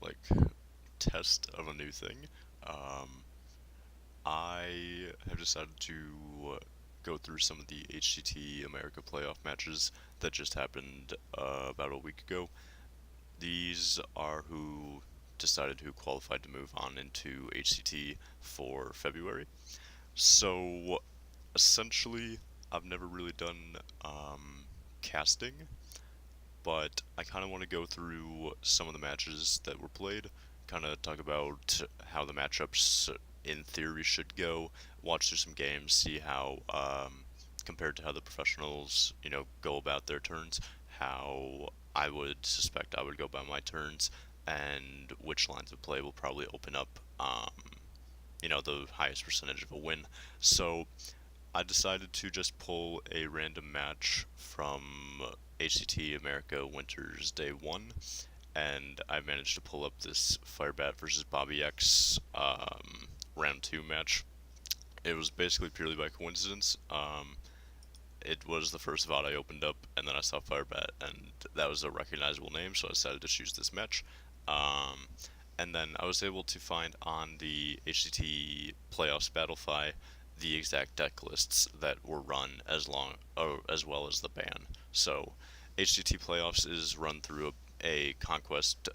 like test of a new thing. Um, I have decided to go through some of the HCT America Playoff matches that just happened about a week ago. These are who decided who qualified to move on into HCT for February. So essentially, I've never really done casting, but I kind of want to go through some of the matches that were played, kind of talk about how the matchups in theory should go, watch through some games, see how, compared to how the professionals, go about their turns, how I would suspect I would go by my turns, and which lines of play will probably open up, the highest percentage of a win. So I decided to just pull a random match from HCT America Winters Day 1, and I managed to pull up this Firebat versus Bobbyex round 2 match. It was basically purely by coincidence. It was the first VOD I opened up, and then I saw Firebat, and that was a recognizable name, so I decided to choose this match. Um, and then I was able to find on the HCT Playoffs Battlefy the exact deck lists that were run as well as the ban. So HCT Playoffs is run through a conquest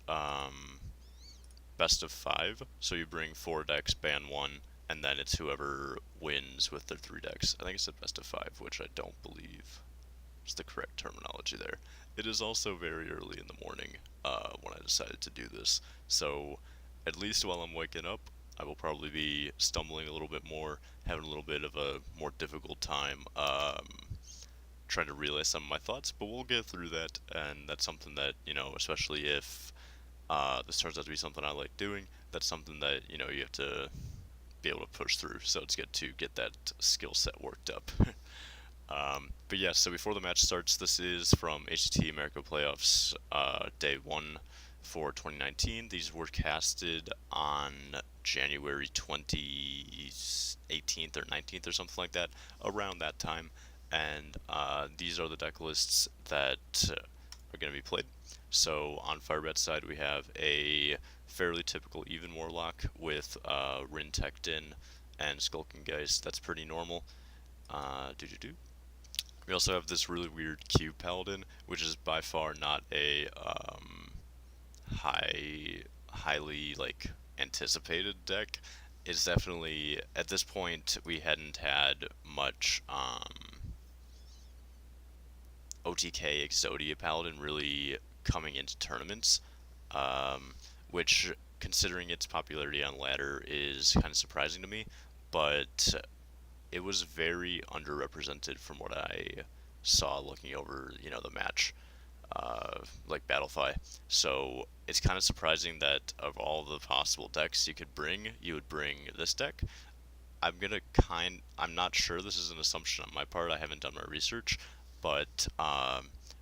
best of 5. So you bring 4 decks, ban 1, and then it's whoever wins with their 3 decks. I think it said best of 5, which I don't believe is the correct terminology there. It is also very early in the morning when I decided to do this, so at least while I'm waking up, I will probably be stumbling a little bit more, having a little bit of a more difficult time trying to relay some of my thoughts, but we'll get through that, and that's something that, especially if this turns out to be something I like doing, that's something that, you have to be able to push through, so it's good to get that skill set worked up. But yeah, so before the match starts, this is from HCT America Playoffs Day 1 for 2019. These were casted on January 18th or 19th or something like that, around that time. And these are the deck lists that are going to be played. So on Firebat's side, we have a fairly typical Even Warlock with Rin Teched in and Skulking Geist. That's pretty normal. Do. We also have this really weird Cube Paladin, which is by far not a highly anticipated deck. It's definitely at this point we hadn't had much OTK Exodia Paladin really coming into tournaments, um, which, considering its popularity on ladder, is kind of surprising to me. But it was very underrepresented from what I saw looking over, the match, like Battlefy. So it's kind of surprising that of all the possible decks you could bring, you would bring this deck. I'm not sure, this is an assumption on my part, I haven't done my research, but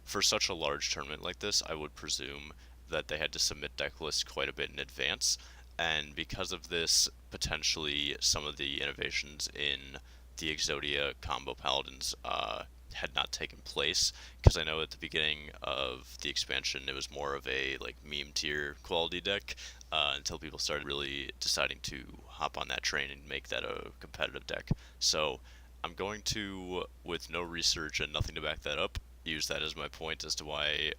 for such a large tournament like this, I would presume that they had to submit deck lists quite a bit in advance, and because of this, potentially some of the innovations in the Exodia combo paladins had not taken place, because I know at the beginning of the expansion it was more of a meme tier quality deck until people started really deciding to hop on that train and make that a competitive deck. So I'm going to, with no research and nothing to back that up, use that as my point as to why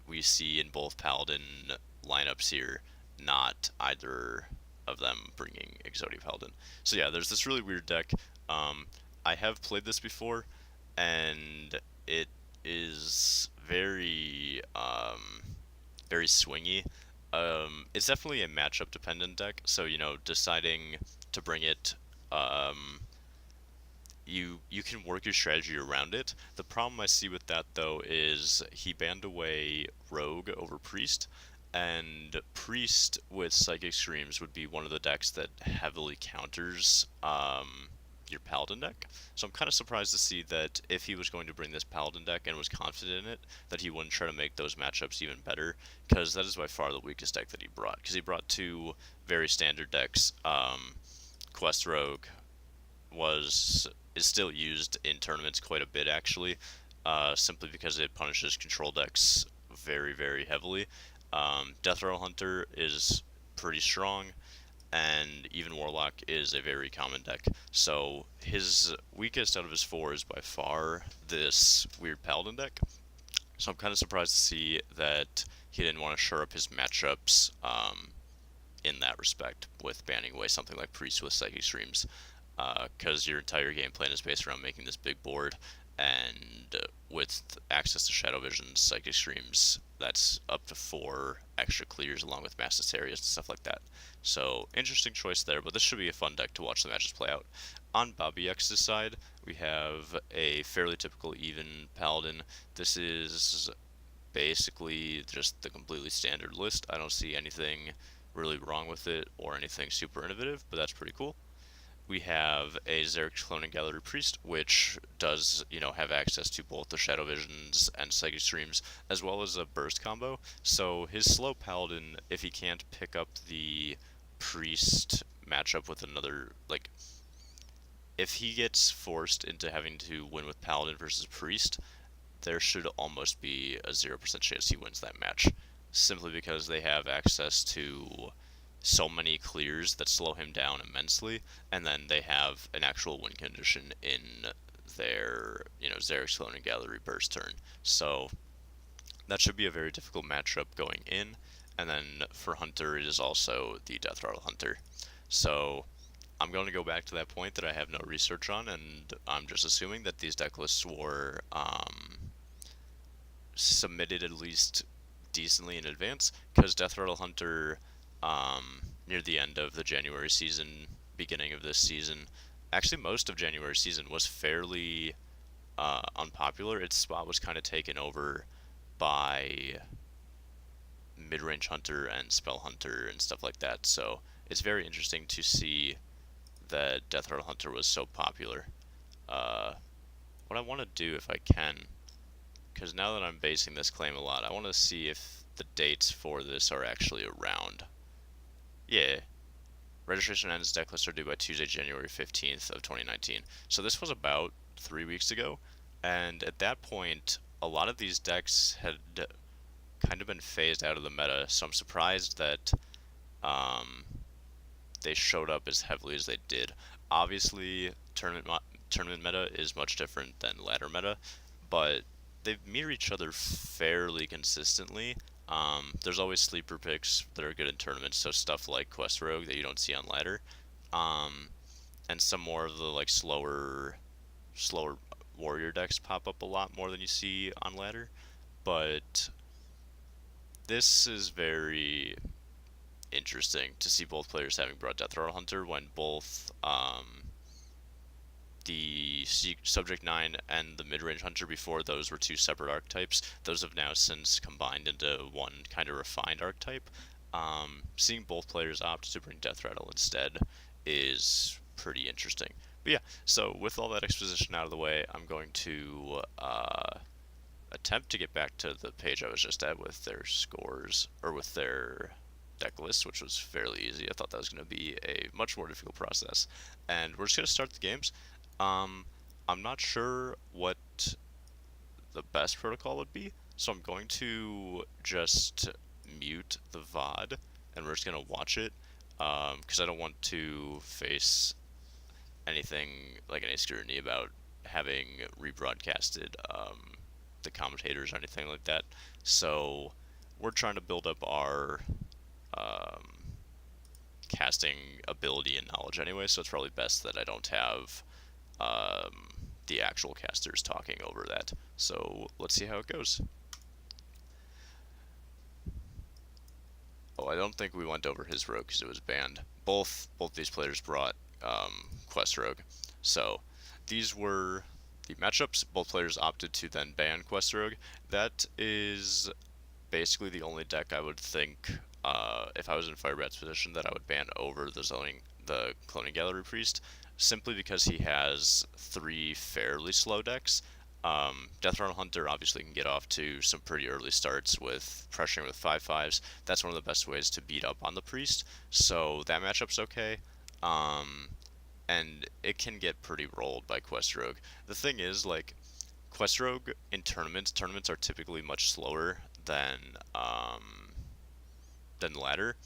we see in both paladin lineups here not either of them bringing Exodia Paladin. So yeah, there's this really weird deck. I have played this before, and it is very swingy. It's definitely a matchup dependent deck, so deciding to bring it, um, you can work your strategy around it. The problem I see with that though is he banned away Rogue over Priest, and Priest with Psychic Screams would be one of the decks that heavily counters your Paladin deck. So I'm kind of surprised to see that if he was going to bring this Paladin deck and was confident in it, that he wouldn't try to make those matchups even better, because that is by far the weakest deck that he brought. Because he brought two very standard decks. Quest Rogue is still used in tournaments quite a bit actually, simply because it punishes control decks very heavily. Death Rattle Hunter is pretty strong, and even Warlock is a very common deck. So his weakest out of his four is by far this weird Paladin deck. So I'm kind of surprised to see that he didn't want to shore up his matchups in that respect with banning away something like Priest with Psychic Streams, because your entire game plan is based around making this big board, and with access to Shadow Visions, Psychic Streams, that's up to 4 extra clears along with Mass Hysterias and stuff like that. So interesting choice there, but this should be a fun deck to watch the matches play out. On Bobbyx's side, we have a fairly typical even Paladin. This is basically just the completely standard list. I don't see anything really wrong with it or anything super innovative, but that's pretty cool. We have a Xeric Cloning Gallery Priest, which does, have access to both the Shadow Visions and Psychic Streams, as well as a Burst combo. So his slow Paladin, if he can't pick up the Priest matchup with another, like, if he gets forced into having to win with Paladin versus Priest, there should almost be a 0% chance he wins that match, simply because they have access to so many clears that slow him down immensely, and then they have an actual win condition in their, Xeric's Cloning Gallery burst turn. So that should be a very difficult matchup going in, and then for Hunter, it is also the Death Rattle Hunter. So I'm going to go back to that point that I have no research on, and I'm just assuming that these deck lists were submitted at least decently in advance, because Death Rattle Hunter, near the end of the January season, beginning of this season, actually most of January season was fairly unpopular. Its spot was kind of taken over by mid-range Hunter and Spell Hunter and stuff like that, so it's very interesting to see that Death Rattle Hunter was so popular. What I want to do, if I can, because now that I'm basing this claim a lot, I want to see if the dates for this are actually around. Yeah. Registration ends, deck lists are due by Tuesday, January 15th of 2019. So this was about 3 weeks ago, and at that point, a lot of these decks had kind of been phased out of the meta, so I'm surprised that they showed up as heavily as they did. Obviously, tournament meta is much different than ladder meta, but they mirror each other fairly consistently. There's always sleeper picks that are good in tournaments, so stuff like Quest Rogue that you don't see on ladder, and some more of the slower warrior decks pop up a lot more than you see on ladder. But this is very interesting to see both players having brought Death Rattle Hunter when both the Subject 9 and the Mid-Range Hunter, before those were two separate archetypes. Those have now since combined into one kind of refined archetype. Seeing both players opt to bring Death Rattle instead is pretty interesting. But yeah, so with all that exposition out of the way, I'm going to attempt to get back to the page I was just at with their scores, or with their deck list, which was fairly easy. I thought that was going to be a much more difficult process. And we're just going to start the games. I'm not sure what the best protocol would be, so I'm going to just mute the VOD, and we're just going to watch it, because I don't want to face anything like any scrutiny about having rebroadcasted the commentators or anything like that. So we're trying to build up our casting ability and knowledge anyway, so it's probably best that I don't have the actual casters talking over that. So let's see how it goes. Oh, I don't think we went over his rogue because it was banned. Both these players brought Quest Rogue. So these were the matchups. Both players opted to then ban Quest Rogue. That is basically the only deck I would think, if I was in Firebat's position, that I would ban over the Cloning Gallery Priest, simply because he has 3 fairly slow decks. Death Rattle Hunter obviously can get off to some pretty early starts with pressuring with 5/5s. That's one of the best ways to beat up on the Priest, so that matchup's okay. And it can get pretty rolled by Quest Rogue. The thing is, Quest Rogue in tournaments are typically much slower than than ladder,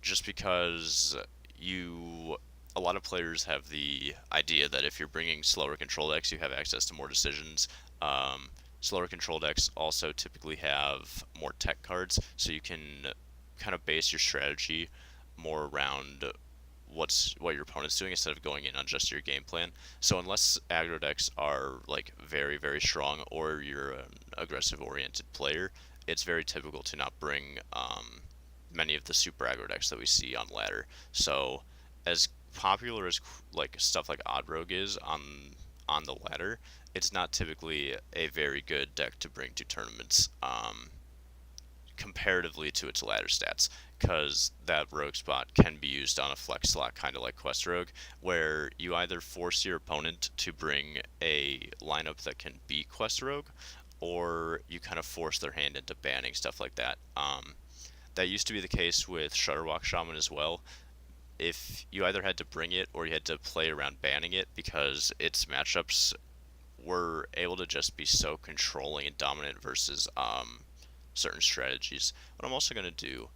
just because you a lot of players have the idea that if you're bringing slower control decks, you have access to more decisions. Slower control decks also typically have more tech cards, so you can kind of base your strategy more around what your opponent's doing instead of going in on just your game plan. So unless aggro decks are like very very strong or you're an aggressive oriented player, it's very typical to not bring many of the super aggro decks that we see on ladder. So as popular as like stuff like Odd Rogue is on the ladder, it's not typically a very good deck to bring to tournaments. Comparatively to its ladder stats, because that rogue spot can be used on a flex slot, kind of like Quest Rogue, where you either force your opponent to bring a lineup that can beat Quest Rogue, or you kind of force their hand into banning stuff like that. That used to be the case with Shutterwalk Shaman as well. If you either had to bring it or you had to play around banning it, because its matchups were able to just be so controlling and dominant versus certain strategies. What I'm also going to do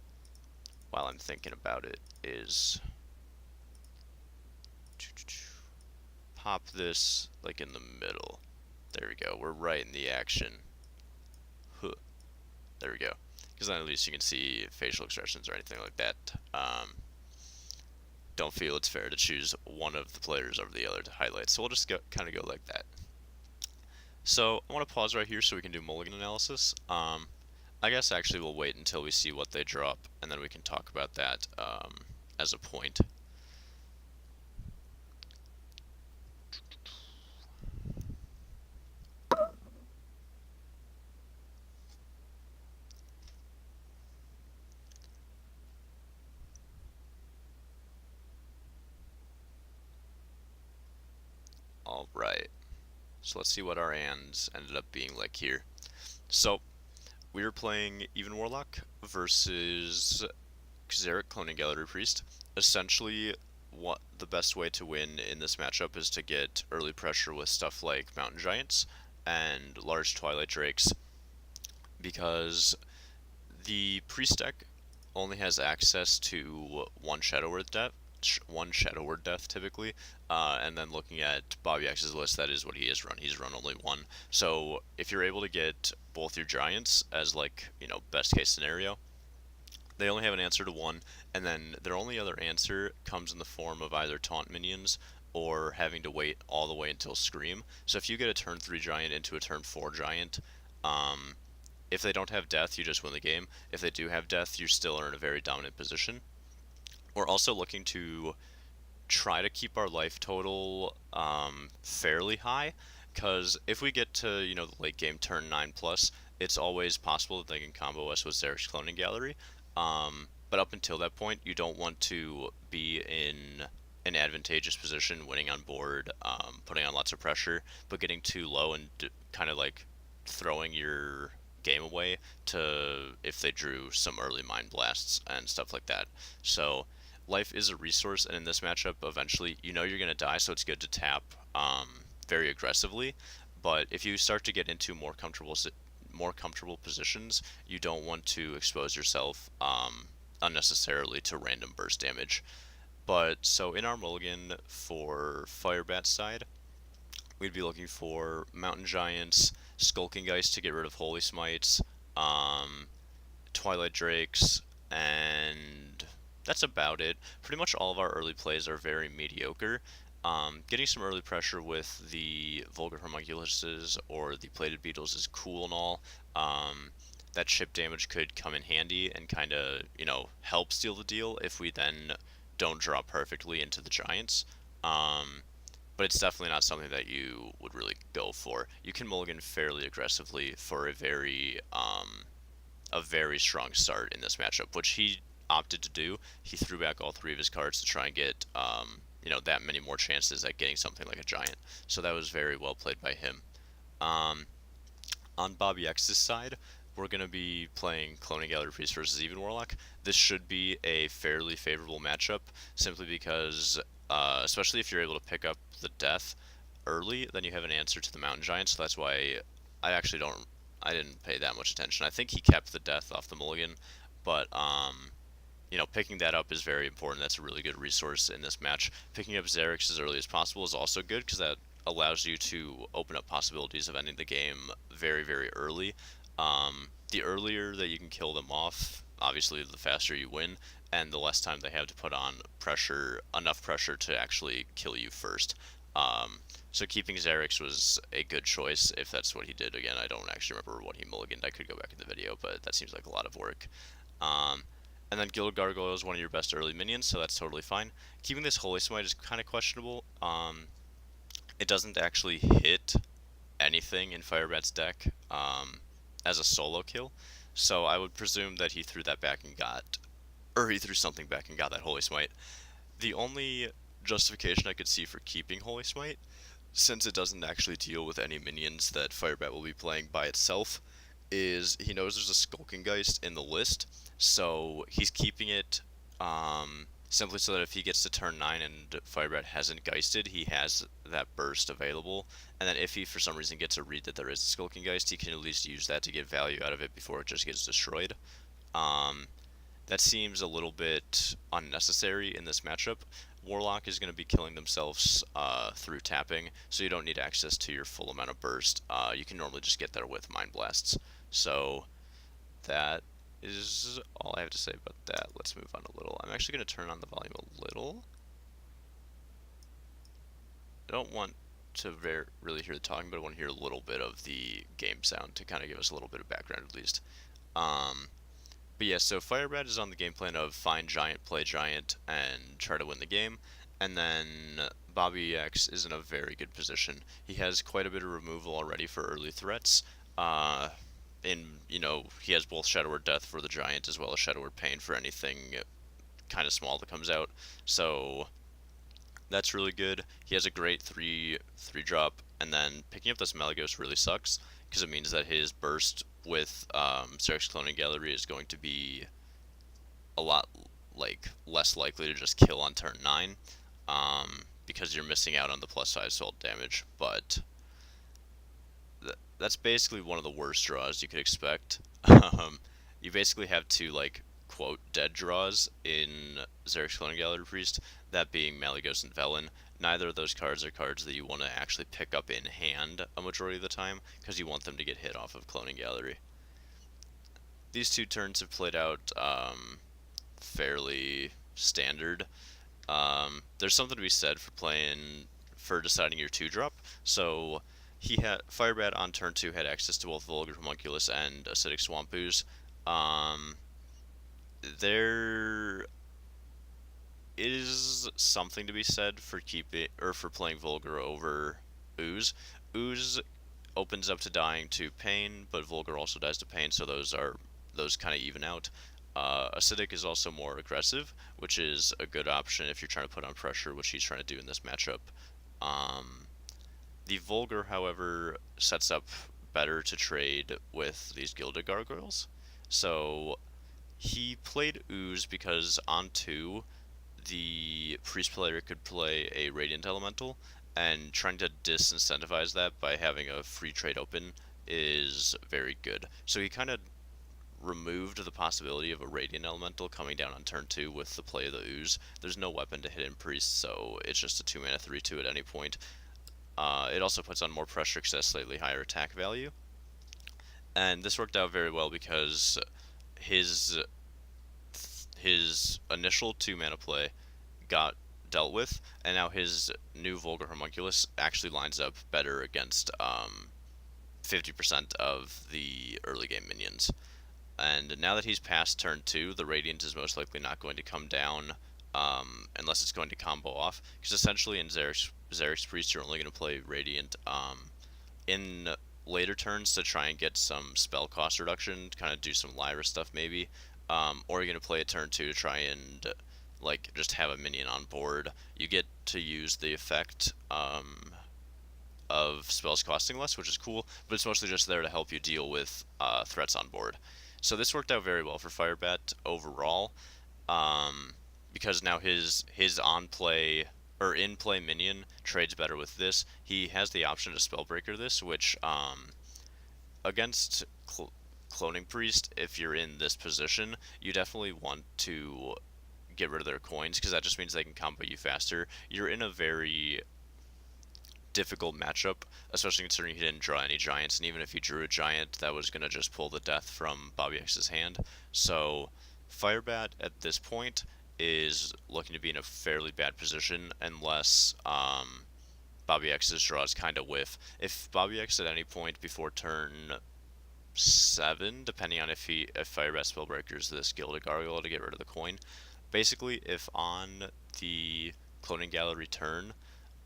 while I'm thinking about it is pop this like in the middle. There we go. We're right in the action. Huh. There we go. Because then at least you can see facial expressions or anything like that. Don't feel it's fair to choose one of the players over the other to highlight. So we'll just kind of go like that. So I want to pause right here so we can do mulligan analysis. I guess actually we'll wait until we see what they drop, and then we can talk about that as a point. Alright, so let's see what our hands ended up being like here. So, we were playing Even Warlock versus Xeric Cloning Gallery Priest. Essentially, what the best way to win in this matchup is to get early pressure with stuff like Mountain Giants and large Twilight Drakes, because the Priest deck only has access to one Shadow Word Death typically, and then looking at Bobbyex's list, that is what he has run. He's run only one. So if you're able to get both your Giants as like, best case scenario, they only have an answer to one, and then their only other answer comes in the form of either taunt minions or having to wait all the way until Scream. So if you get a turn 3 Giant into a turn 4 Giant, if they don't have death, you just win the game. If they do have death, you still are in a very dominant position. We're also looking to try to keep our life total fairly high, because if we get to the late game turn 9 plus, it's always possible that they can combo us with Xeric's Cloning Gallery. But up until that point, you don't want to be in an advantageous position, winning on board, putting on lots of pressure, but getting too low and kind of like throwing your game away to if they drew some early Mind Blasts and stuff like that. So life is a resource, and in this matchup, eventually, you're going to die, so it's good to tap very aggressively. But if you start to get into more comfortable positions, you don't want to expose yourself unnecessarily to random burst damage. But so in our mulligan for Firebat's side, we'd be looking for Mountain Giants, Skulking Geist to get rid of Holy Smites, Twilight Drakes, and that's about it. Pretty much all of our early plays are very mediocre. Getting some early pressure with the Vulgar Homunculuses or the Plated Beetles is cool and all. That chip damage could come in handy and kind of, help steal the deal if we then don't draw perfectly into the Giants. But it's definitely not something that you would really go for. You can mulligan fairly aggressively for a very strong start in this matchup, which he opted to do. He threw back all 3 of his cards to try and get that many more chances at getting something like a Giant. So that was very well played by him. On Bobbyex's side, we're going to be playing Cloning Gallery Priest versus Even Warlock. This should be a fairly favorable matchup, simply because, especially if you're able to pick up the death early, then you have an answer to the Mountain Giant, so that's why I didn't pay that much attention. I think he kept the death off the mulligan, but picking that up is very important. That's a really good resource in this match. Picking up Xerix as early as possible is also good because that allows you to open up possibilities of ending the game very, very early. The earlier that you can kill them off, obviously, the faster you win, and the less time they have to put on pressure, enough pressure to actually kill you first. Um, so keeping Xerix was a good choice if that's what he did. Again, I don't actually remember what he mulliganed. I could go back in the video, but that seems like a lot of work. Um, and then Gilded Gargoyle is one of your best early minions, so that's totally fine. Keeping this Holy Smite is kind of questionable. It doesn't actually hit anything in Firebat's deck as a solo kill, so I would presume that he threw that back and got, or he threw something back and got that Holy Smite. The only justification I could see for keeping Holy Smite, since it doesn't actually deal with any minions that Firebat will be playing by itself, is he knows there's a Skulking Geist in the list, so he's keeping it simply so that if he gets to turn 9 and Firebat hasn't Geisted, he has that burst available, and then if he for some reason gets a read that there is a Skulking Geist, he can at least use that to get value out of it before it just gets destroyed. Um, that seems a little bit unnecessary in this matchup. Warlock is going to be killing themselves through tapping, so you don't need access to your full amount of burst. You can normally just get there with Mind Blasts. So that is all I have to say about that. Let's move on a little. I'm actually going to turn on the volume a little. I don't want to really hear the talking, but I want to hear a little bit of the game sound to kind of give us a little bit of background at least. But yeah, so Firebat is on the game plan of find Giant, play Giant, and try to win the game. And then Bobbyex is in a very good position. He has quite a bit of removal already for early threats. He has both Shadow Word Death for the Giant as well as Shadow Word Pain for anything kind of small that comes out. So that's really good. He has a great 3-drop, and then picking up this Malygos really sucks because it means that his burst with Xerix Cloning Gallery is going to be a lot less likely to just kill on turn 9 because you're missing out on the +5 salt damage, but that's basically one of the worst draws you could expect. You basically have two quote dead draws in Xerix Cloning Gallery Priest, that being Malygos and Velen. Neither of those cards are cards that you want to actually pick up in hand a majority of the time, because you want them to get hit off of Cloning Gallery. These two turns have played out fairly standard. There's something to be said for deciding your 2-drop. So he had Firebat on turn 2 had access to both Vulgar Homunculus and Acidic Swamp Ooze. There is something to be said for playing Vulgar over Ooze. Ooze opens up to dying to Pain, but Vulgar also dies to Pain, so those kind of even out. Acidic is also more aggressive, which is a good option if you're trying to put on pressure, which he's trying to do in this matchup. The Vulgar, however, sets up better to trade with these Gilded Gargoyles. So he played Ooze because on 2, the Priest player could play a Radiant Elemental, and trying to disincentivize that by having a free trade open is very good. So he kind of removed the possibility of a Radiant Elemental coming down on turn 2 with the play of the Ooze. There's no weapon to hit in Priest, so it's just a 2-mana 3/2 at any point. It also puts on more pressure because it has slightly higher attack value. And this worked out very well because his initial 2-mana play got dealt with, and now his new Vulgar Homunculus actually lines up better against 50% of the early game minions. And now that he's past turn 2, the Radiant is most likely not going to come down unless it's going to combo off, because essentially in Xerix Priest you're only going to play Radiant in later turns to try and get some spell cost reduction, to kind of do some Lyra stuff maybe, or you're going to play a turn 2 to try and just have a minion on board. You get to use the effect of spells costing less, which is cool, but it's mostly just there to help you deal with threats on board. So this worked out very well for Firebat overall, because now his on-play or in-play minion trades better with this. He has the option to Spellbreaker this, which against Cloning Priest, if you're in this position, you definitely want to get rid of their coins, because that just means they can combo you faster. You're in a very difficult matchup, especially considering he didn't draw any giants, and even if he drew a giant, that was going to just pull the death from Bobbyx's hand. So Firebat at this point is looking to be in a fairly bad position unless Bobbyx's draws kind of whiff. If Bobbyx at any point before turn 7, depending on if Firebat Spellbreakers this Gilded Gargoyle to get rid of the coin. Basically, if on the Cloning Gallery turn,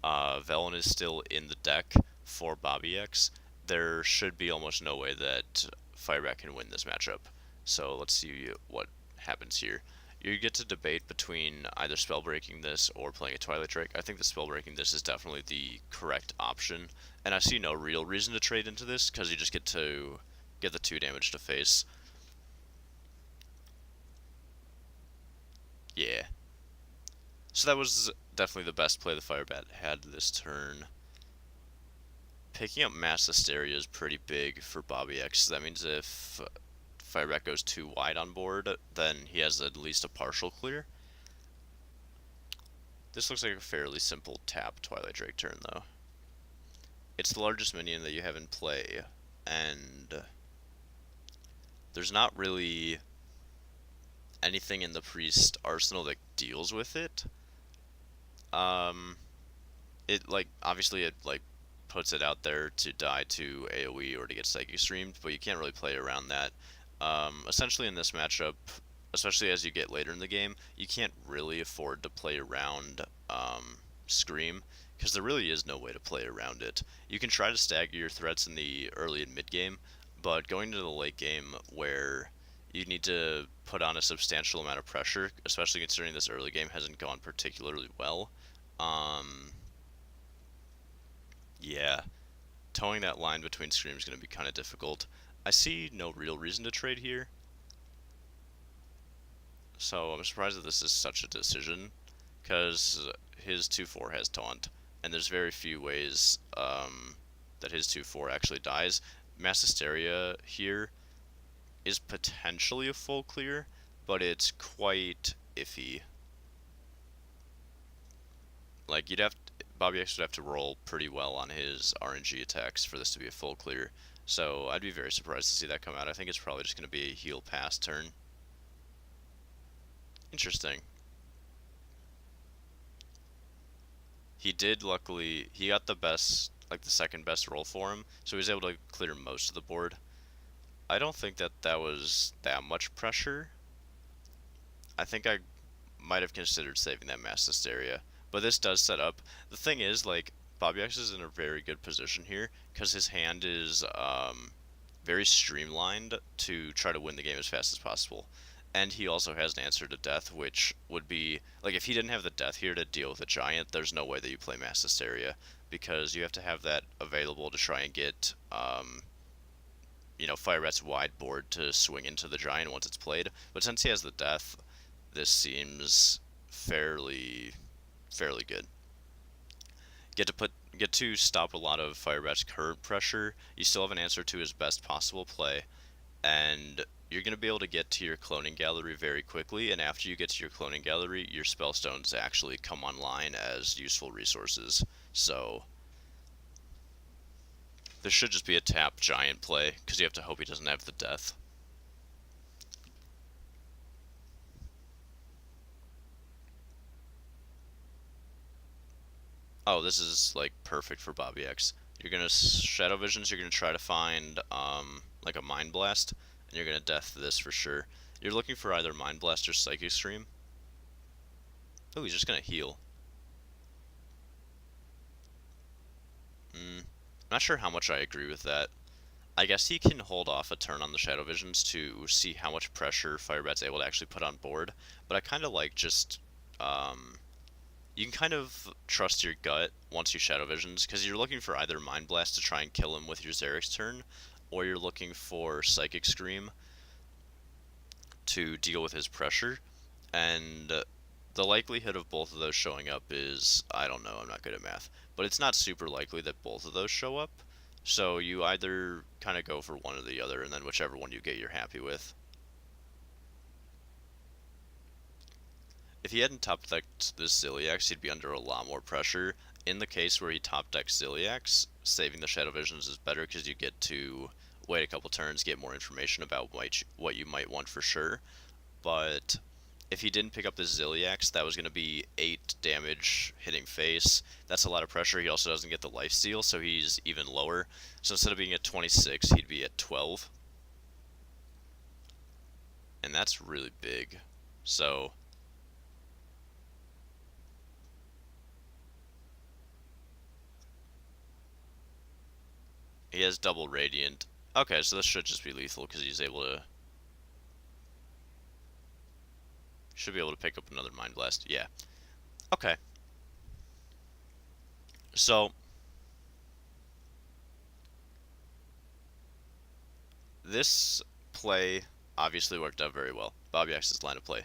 Velen is still in the deck for Bobbyx, there should be almost no way that Firebat can win this matchup. So let's see what happens here. You get to debate between either spellbreaking this or playing a Twilight Drake. I think the spellbreaking this is definitely the correct option, and I see no real reason to trade into this because you just get to get the 2 damage to face. Yeah. So that was definitely the best play the Firebat had this turn. Picking up Mass Hysteria is pretty big for Bobbyx. That means if Firebat goes too wide on board, then he has at least a partial clear. This looks like a fairly simple tap Twilight Drake turn, though. It's the largest minion that you have in play, and there's not really anything in the Priest arsenal that deals with it. Obviously it puts it out there to die to AoE or to get Psychic Streamed, but you can't really play around that. Essentially in this matchup, especially as you get later in the game, you can't really afford to play around Scream, because there really is no way to play around it. You can try to stagger your threats in the early and mid game, but going into the late game where you need to put on a substantial amount of pressure, especially considering this early game hasn't gone particularly well, yeah, towing that line between Scream is going to be kind of difficult. I see no real reason to trade here, so I'm surprised that this is such a decision, because his 2-4 has taunt, and there's very few ways that his 2-4 actually dies. Mass Hysteria here is potentially a full clear, but it's quite iffy. Like, Bobbyx would have to roll pretty well on his RNG attacks for this to be a full clear, so I'd be very surprised to see that come out. I think it's probably just going to be a heal pass turn. Interesting. He got the best, the second best roll for him, so he was able to clear most of the board. I don't think that was that much pressure. I think I might have considered saving that Mass Hysteria, but this does set up. The thing is, Bobbyx is in a very good position here, because his hand is very streamlined to try to win the game as fast as possible. And he also has an answer to death, which would be, if he didn't have the death here to deal with a giant, there's no way that you play Mass Hysteria, because you have to have that available to try and get, Firebat's wide board to swing into the giant once it's played. But since he has the death, this seems fairly good. Get to stop a lot of Firebat's current pressure. You still have an answer to his best possible play, and you're going to be able to get to your Cloning Gallery very quickly, and after you get to your Cloning Gallery, your Spellstones actually come online as useful resources. So this should just be a tap giant play, because you have to hope he doesn't have the death. Oh, this is perfect for Bobbyx. You're gonna Shadow Visions. You're gonna try to find a Mind Blast, and you're gonna death this for sure. You're looking for either Mind Blast or Psychic Stream. Oh, he's just gonna heal. Not sure how much I agree with that. I guess he can hold off a turn on the Shadow Visions to see how much pressure Firebat's able to actually put on board, but I kind of just you can kind of trust your gut once you Shadow Visions, because you're looking for either Mind Blast to try and kill him with your Xerix turn, or you're looking for Psychic Scream to deal with his pressure, and the likelihood of both of those showing up is, I don't know, I'm not good at math, but it's not super likely that both of those show up, So you either kind of go for one or the other, and then whichever one you get, you're happy with. If he hadn't top decked this Ziliax, he'd be under a lot more pressure. In the case where he top decks Ziliax, saving the Shadow Visions is better because you get to wait a couple turns, get more information about what you might want for sure. But if he didn't pick up this Ziliax, that was going to be 8 damage hitting face. That's a lot of pressure. He also doesn't get the lifesteal, so he's even lower. So instead of being at 26, he'd be at 12. And that's really big. So he has double radiant. Okay, so this should just be lethal because he's able to... Should be able to pick up another Mind Blast. Yeah. Okay. So this play obviously worked out very well. Bobbyex's line of play.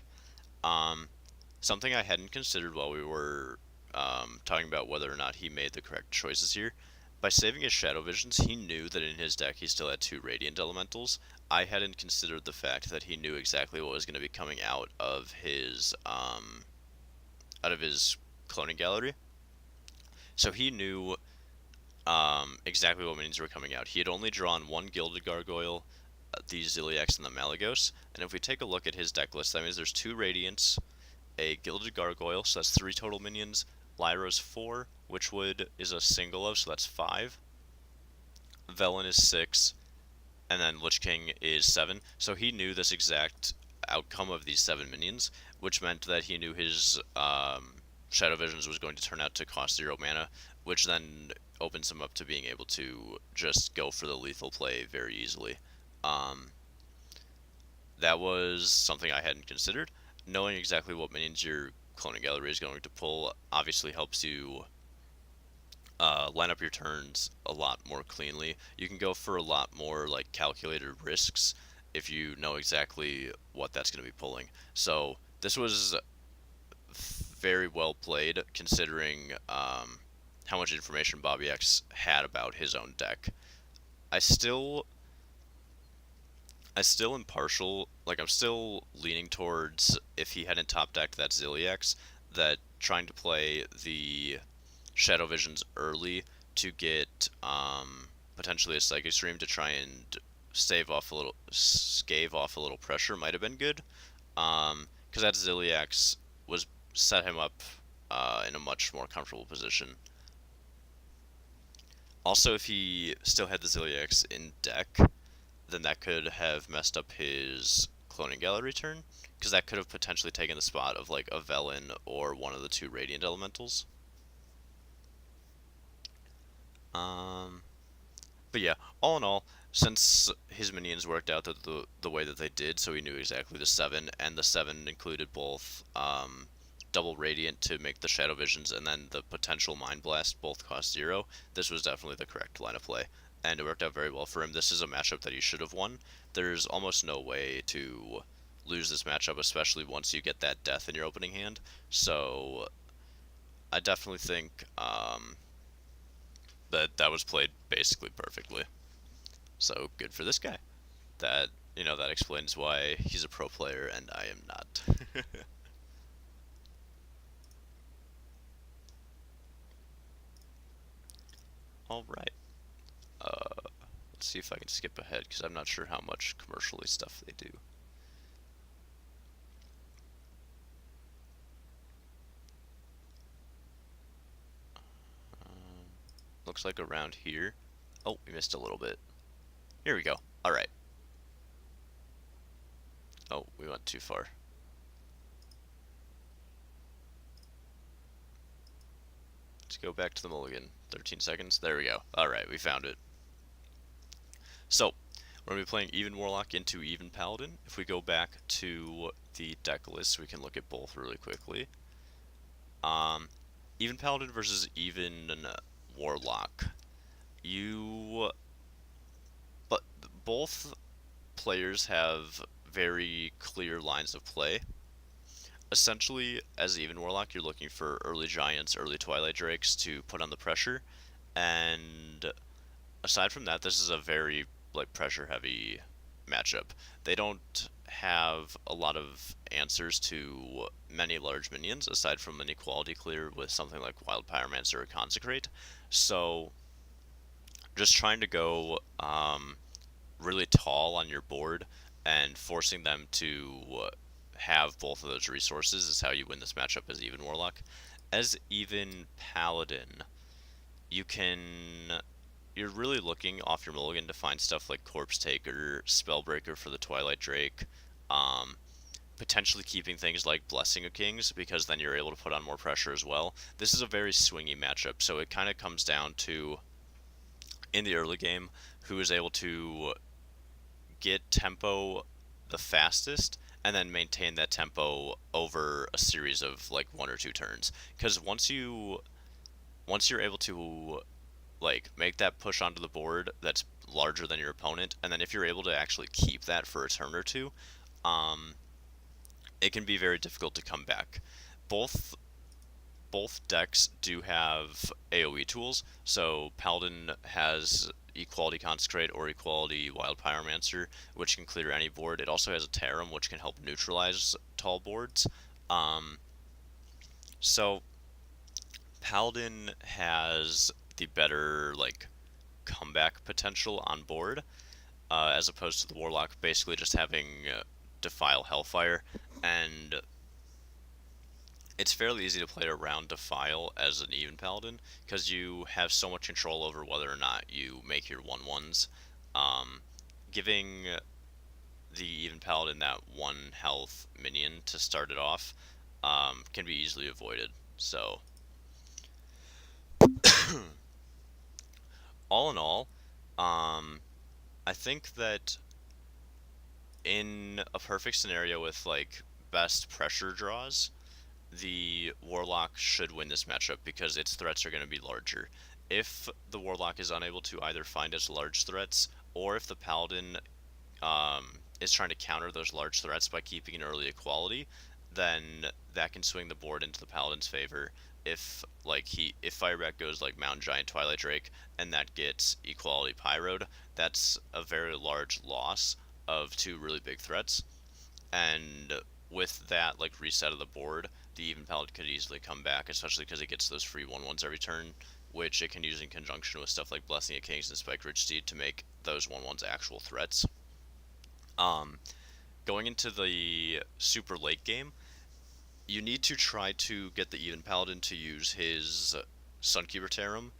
Um, Something I hadn't considered while we were talking about whether or not he made the correct choices here. By saving his Shadow Visions, he knew that in his deck he still had 2 Radiant Elementals. I hadn't considered the fact that he knew exactly what was going to be coming out of his cloning gallery. So he knew exactly what minions were coming out. He had only drawn 1 Gilded Gargoyle, the Ziliax, and the Malygos. And if we take a look at his deck list, that means there's 2 Radiants, a Gilded Gargoyle, so that's 3 total minions. Lyra's 4, Witchwood is a single of, so that's 5. Velen is 6, and then Lich King is 7. So he knew this exact outcome of these 7 minions, which meant that he knew his Shadow Visions was going to turn out to cost 0 mana, which then opens him up to being able to just go for the lethal play very easily. That was something I hadn't considered. Knowing exactly what minions your cloning gallery is going to pull obviously helps you line up your turns a lot more cleanly. You can go for a lot more like calculated risks if you know exactly what that's going to be pulling. So this was very well played considering how much information Bobbyex had about his own deck. I still am partial, like I'm still leaning towards if he hadn't top decked that Ziliax, that trying to play the Shadow Visions early to get potentially a Psychic Stream to try and stave off a little pressure might have been good, because that Ziliax was set him up in a much more comfortable position. Also, if he still had the Ziliax in deck, then that could have messed up his cloning gallery turn, because that could have potentially taken the spot of like a Velen or one of the 2 Radiant Elementals. But yeah, all in all, since his minions worked out the way that they did, so he knew exactly the 7, and the 7 included both double Radiant to make the Shadow Visions and then the potential Mind Blast both cost 0, this was definitely the correct line of play. And it worked out very well for him. This is a matchup that he should have won. There's almost no way to lose this matchup, especially once you get that death in your opening hand. So I definitely think that was played basically perfectly. So good for this guy. That that explains why he's a pro player and I am not. All right. Let's see if I can skip ahead because I'm not sure how much commercially stuff they do. Looks like around here. Oh, we missed a little bit. Here we go. All right. Oh, we went too far. Let's go back to the mulligan. 13 seconds. There we go. All right, we found it. So, we're going to be playing Even Warlock into Even Paladin. If we go back to the deck list, we can look at both really quickly. Even Paladin versus Even Warlock. But both players have very clear lines of play. Essentially, as Even Warlock, you're looking for early Giants, early Twilight Drakes to put on the pressure, and aside from that, this is a very like pressure heavy matchup. They don't have a lot of answers to many large minions aside from an equality clear with something like Wild Pyromancer or Consecrate. So just trying to go really tall on your board and forcing them to have both of those resources is how you win this matchup as even Warlock. As even Paladin, you can you're really looking off your mulligan to find stuff like Corpse Taker, Spellbreaker for the Twilight Drake, um, potentially keeping things like Blessing of Kings because then you're able to put on more pressure as well. This is a very swingy matchup, so it kind of comes down to in the early game who is able to get tempo the fastest and then maintain that tempo over a series of like one or two turns. Because once you're able to like make that push onto the board that's larger than your opponent, and then if you're able to actually keep that for a turn or two, um, it can be very difficult to come back. Both both decks do have AoE tools. So Paladin has Equality Consecrate or Equality Wild Pyromancer, which can clear any board. It also has a Tarim, which can help neutralize tall boards. Um, so Paladin has the better like comeback potential on board, as opposed to the Warlock basically just having Defile Hellfire, and it's fairly easy to play around Defile as an even Paladin because you have so much control over whether or not you make your 1/1s. Um, Giving the even Paladin that 1 health minion to start it off can be easily avoided. So, all in all, um, I think that in a perfect scenario with like best pressure draws, the Warlock should win this matchup because its threats are going to be larger. If the Warlock is unable to either find its large threats, or if the Paladin is trying to counter those large threats by keeping an early equality, then that can swing the board into the Paladin's favor. If Firebat goes like Mountain Giant Twilight Drake and that gets equality Pyroed, that's a very large loss of two really big threats. And with that like reset of the board, the even Paladin could easily come back, especially because it gets those free 1/1s every turn, which it can use in conjunction with stuff like Blessing of Kings and Spike Ridge Steed to make those 1/1s actual threats. Um, Going into the super late game, you need to try to get the even Paladin to use his Sunkeeper Tarim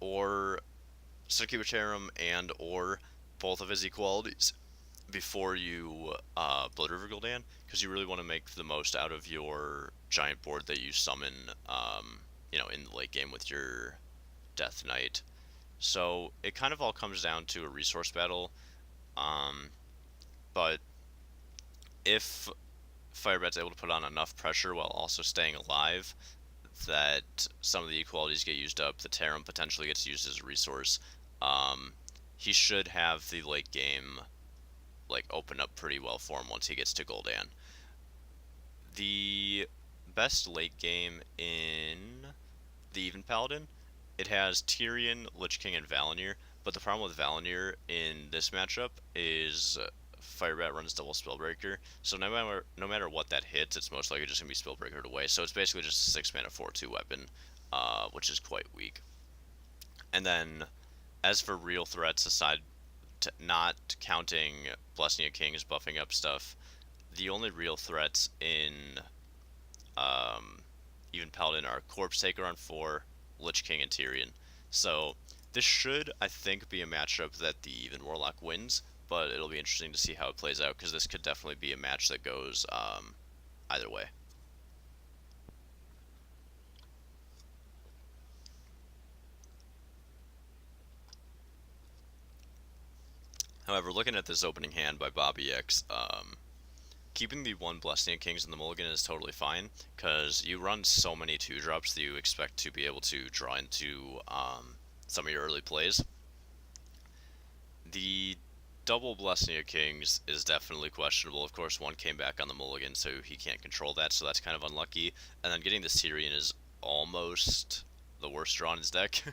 or Sunkeeper Tarim and or both of his equalities before you Blood River Gul'dan, because you really want to make the most out of your giant board that you summon, in the late game with your Death Knight. So it kind of all comes down to a resource battle, um, but if Firebat's able to put on enough pressure while also staying alive, that some of the equalities get used up, the Tarim potentially gets used as a resource. Um, he should have the late game like open up pretty well for him once he gets to Gul'dan. The best late game in the Even Paladin, it has Tyrion, Lich King, and Valinir, but the problem with Valinir in this matchup is Firebat runs double Spellbreaker, so no matter what that hits, it's most likely just going to be Spellbreakered away, so it's basically just a 6-mana 4/2 weapon, which is quite weak. And then, as for real threats aside not counting Blessing of Kings buffing up stuff, the only real threats in um, even Paladin are Corpse Taker on 4, Lich King, and Tyrion. So this should, I think, be a matchup that the even Warlock wins, but it'll be interesting to see how it plays out because this could definitely be a match that goes either way. However, looking at this opening hand by Bobbyex, keeping the one Blessing of Kings in the mulligan is totally fine, because you run so many 2-drops that you expect to be able to draw into some of your early plays. The double Blessing of Kings is definitely questionable. Of course, one came back on the mulligan, so he can't control that, so that's kind of unlucky. And then getting the Syrian is almost the worst draw in his deck.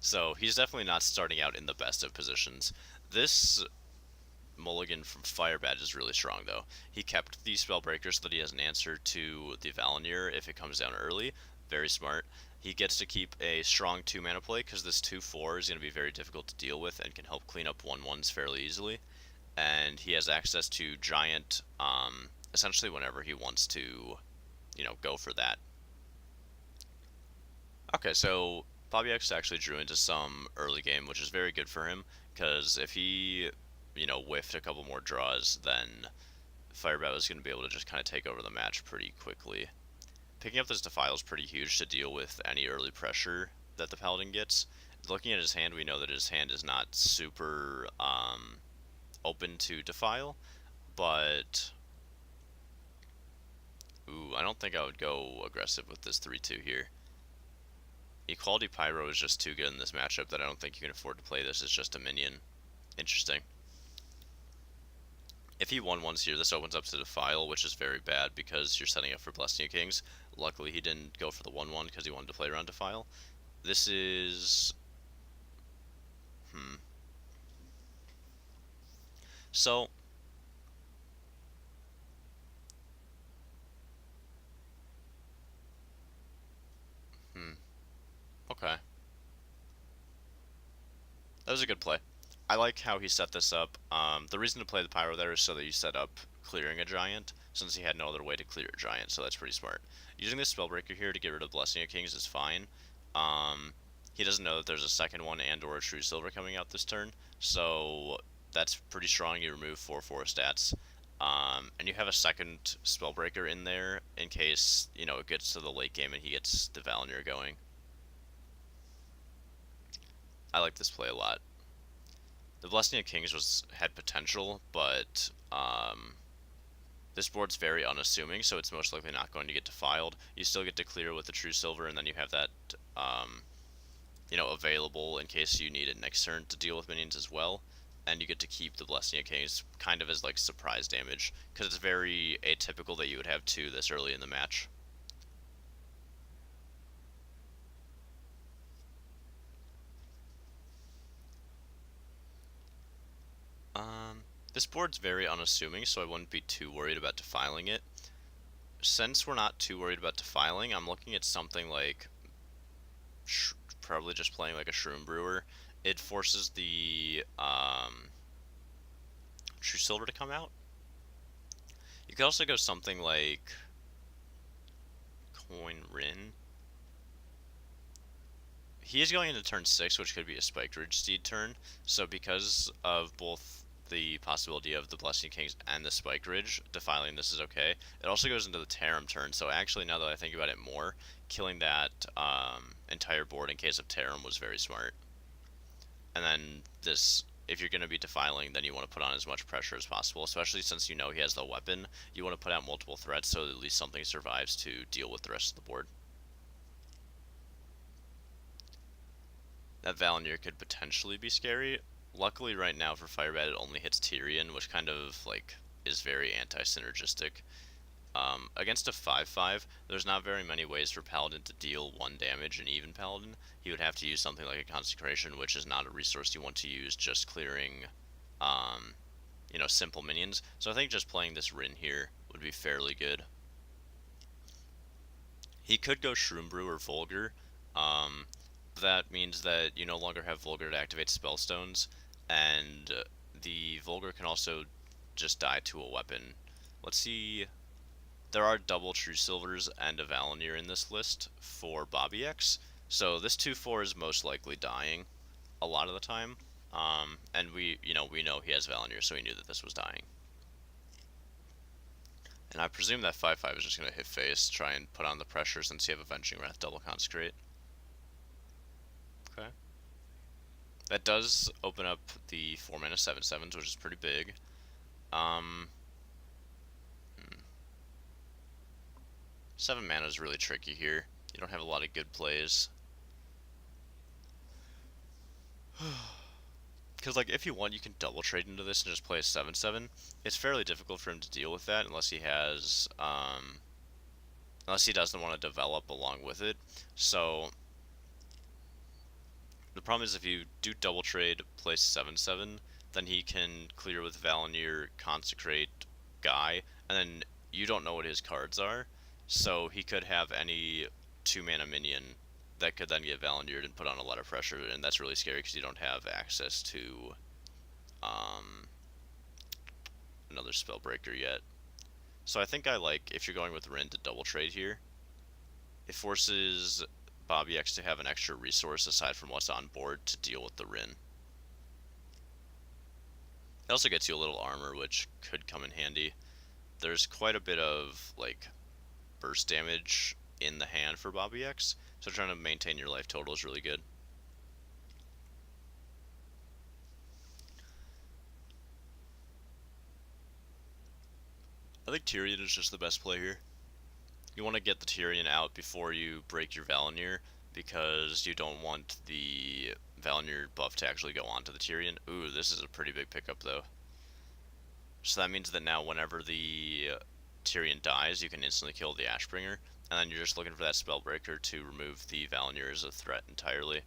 So he's definitely not starting out in the best of positions. This mulligan from Firebat is really strong, though. He kept the Spellbreaker so that he has an answer to the Valinir if it comes down early. Very smart. He gets to keep a strong 2-mana play because this 2/4 is going to be very difficult to deal with and can help clean up 1/1s fairly easily. And he has access to Giant essentially whenever he wants to, go for that. Okay, so Bobbyex actually drew into some early game, which is very good for him, because if he, whiffed a couple more draws, then Firebat was going to be able to just kind of take over the match pretty quickly. Picking up this Defile is pretty huge to deal with any early pressure that the Paladin gets. Looking at his hand, we know that his hand is not super open to Defile, but ooh, I don't think I would go aggressive with this 3/2 here. Equality Pyro is just too good in this matchup that I don't think you can afford to play this as just a minion. Interesting. If he 1/1s here, this opens up to Defile, which is very bad because you're setting up for Blessing of Kings. Luckily, he didn't go for the 1/1 because he wanted to play around Defile. This is... So... Okay. That was a good play. I like how he set this up. The reason to play the Pyro there is so that you set up clearing a Giant, since he had no other way to clear a Giant, so that's pretty smart. Using this Spellbreaker here to get rid of Blessing of Kings is fine. He doesn't know that there's a second one and or a True Silver coming out this turn, so that's pretty strong. You remove 4/4 stats. And you have a second Spellbreaker in there in case, it gets to the late game and he gets the Valinir going. I like this play a lot. The Blessing of Kings had potential, but this board's very unassuming, so it's most likely not going to get defiled. You still get to clear with the True Silver, and then you have that, available in case you need it next turn to deal with minions as well. And you get to keep the Blessing of Kings kind of as like surprise damage, because it's very atypical that you would have two this early in the match. This board's very unassuming, so I wouldn't be too worried about defiling it. Since we're not too worried about defiling, I'm looking at something like probably just playing like a Shroom Brewer. It forces the True Silver to come out. You could also go something like Coin Rin. He is going into turn 6, which could be a Spiked Ridge Steed turn, so because of both the possibility of the Blessing of Kings and the Spiked Ridge, defiling this is okay. It also goes into the Tarim turn, so actually now that I think about it more, killing that entire board in case of Tarim was very smart. And then this, if you're going to be defiling, then you want to put on as much pressure as possible, especially since you know he has the weapon. You want to put out multiple threats so that at least something survives to deal with the rest of the board. That Valinir could potentially be scary. Luckily right now for Firebat it only hits Tyrion, which kind of like is very anti-synergistic. Against a 5/5, there's not very many ways for Paladin to deal 1 damage, an even Paladin. He would have to use something like a Consecration, which is not a resource you want to use just clearing, simple minions. So I think just playing this Rin here would be fairly good. He could go Shroom Brew or Vulgar. That means that you no longer have Vulgar to activate Spellstones, and the Vulgar can also just die to a weapon. Let's see. There are double True Silvers and a Valinir in this list for Bobbyex, so this 2/4 is most likely dying a lot of the time. And we know he has Valinir, so we knew that this was dying. And I presume that 5/5 is just going to hit face, try and put on the pressure since you have Avenging Wrath double Consecrate. Okay. That does open up the 4-mana 7/7s, which is pretty big. 7 mana is really tricky here. You don't have a lot of good plays. Because, like, if you want, you can double trade into this and just play a 7/7. It's fairly difficult for him to deal with that unless he has, unless he doesn't want to develop along with it. So, The problem is if you do double trade, play 7/7, then he can clear with Valinir, Consecrate, Guy, and then you don't know what his cards are, so he could have any 2-mana minion that could then get Valinir and put on a lot of pressure, and that's really scary because you don't have access to um, another Spellbreaker yet. So I think I like, if you're going with Rin, to double trade here. It forces Bobbyex to have an extra resource aside from what's on board to deal with the Rin. It also gets you a little armor, which could come in handy. There's quite a bit of like burst damage in the hand for Bobbyex, so trying to maintain your life total is really good. I think Tyrion is just the best play here. You want to get the Tyrion out before you break your Valinir, because you don't want the Valinir buff to actually go onto the Tyrion. Ooh, this is a pretty big pickup though. So that means that now whenever the Tyrion dies, you can instantly kill the Ashbringer, and then you're just looking for that Spellbreaker to remove the Valinir as a threat entirely.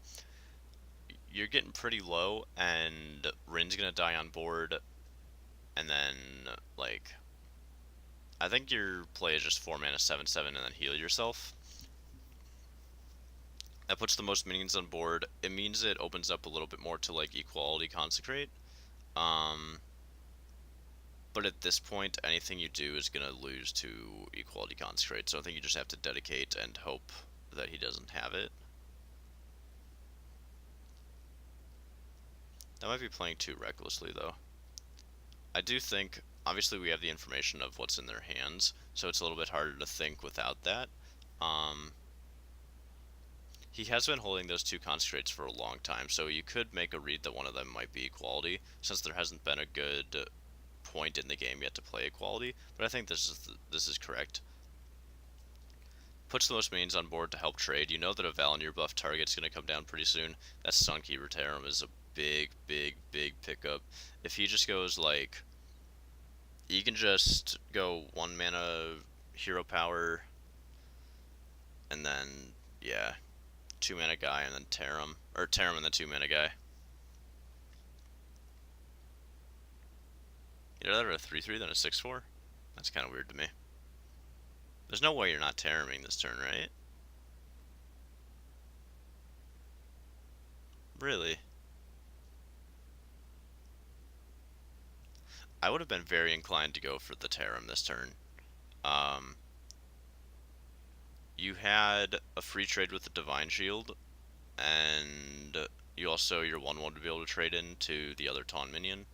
You're getting pretty low, and Rin's gonna die on board, and then, like, I think your play is just 4 mana 7/7 and then heal yourself. That puts the most minions on board. It means it opens up a little bit more to, like, Equality Consecrate. But at this point, anything you do is going to lose to Equality Consecrate, so I think you just have to dedicate and hope that he doesn't have it. That might be playing too recklessly, though. I do think, obviously we have the information of what's in their hands, so it's a little bit harder to think without that. He has been holding those 2 Consecrates for a long time, so you could make a read that one of them might be Equality, since there hasn't been a good point in the game yet to play Equality, but I think this is correct. Puts the most minions on board to help trade. You know that a Valinir buff target's going to come down pretty soon. That Sunkeeper Tarim is a big, big, big pickup. If he just goes like, he can just go 1 mana hero power, and then, yeah, 2 mana guy and then Tarim, or Tarim and then 2 mana guy. You'd rather a 3/3 than a 6/4? That's kind of weird to me. There's no way you're not Tariming this turn, right? Really? I would have been very inclined to go for the Tarim this turn. You had a free trade with the Divine Shield, and you also, your 1/1 to be able to trade into the other Taunt minion.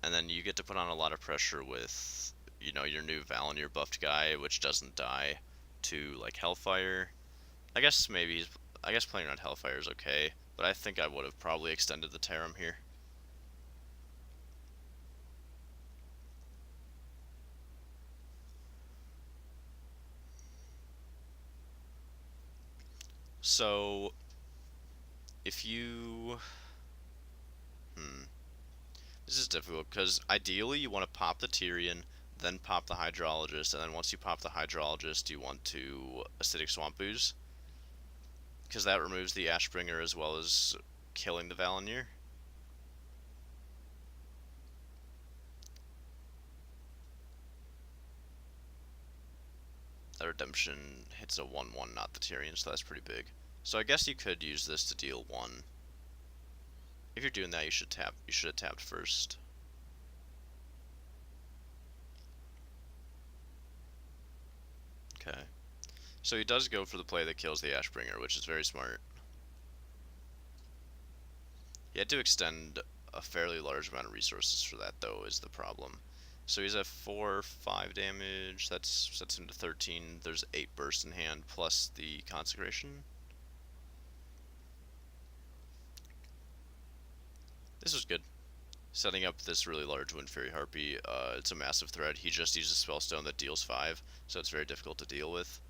And then you get to put on a lot of pressure with, you know, your new Valinir buffed guy, which doesn't die, to like Hellfire. I guess playing around Hellfire is okay, but I think I would have probably extended the Tarim here. So if you, this is difficult because ideally you want to pop the Tyrion, then pop the Hydrologist, and then once you pop the Hydrologist, you want to Acidic Swamp Ooze, because that removes the Ashbringer as well as killing the Valinir. That Redemption hits a 1/1, not the Tyrion, so that's pretty big. So I guess you could use this to deal 1. If you're doing that, you should tap. You should have tapped first. Okay. So he does go for the play that kills the Ashbringer, which is very smart. He had to extend a fairly large amount of resources for that, though, is the problem. So he's at 4, 5 damage. That sets him to 13. There's 8 bursts in hand, plus the Consecration. This was good. Setting up this really large Wind Fairy Harpy, it's a massive threat. He just uses a Spellstone that deals 5, so it's very difficult to deal with.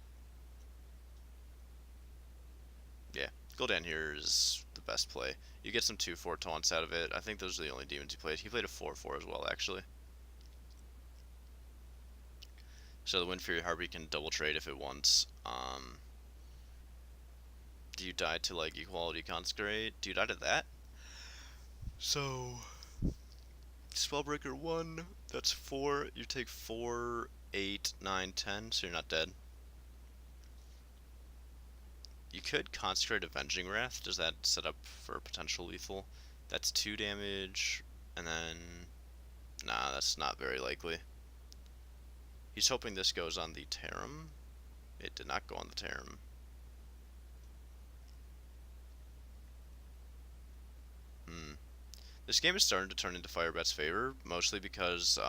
Yeah, Gul'dan here is the best play. You get some 2/4 taunts out of it. I think those are the only demons he played. He played a 4/4 as well, actually. So the Wind Fury Harpy can double trade if it wants. Do you die to like Equality Consecrate? Do you die to that? So Spellbreaker 1, that's 4. You take 4, 8, 9, 10, so you're not dead. You could Consecrate Avenging Wrath. Does that set up for potential lethal? That's 2 damage, and then... Nah, that's not very likely. He's hoping this goes on the Tarim. It did not go on the Tarim. Hmm. This game is starting to turn into Firebat's favor, mostly because,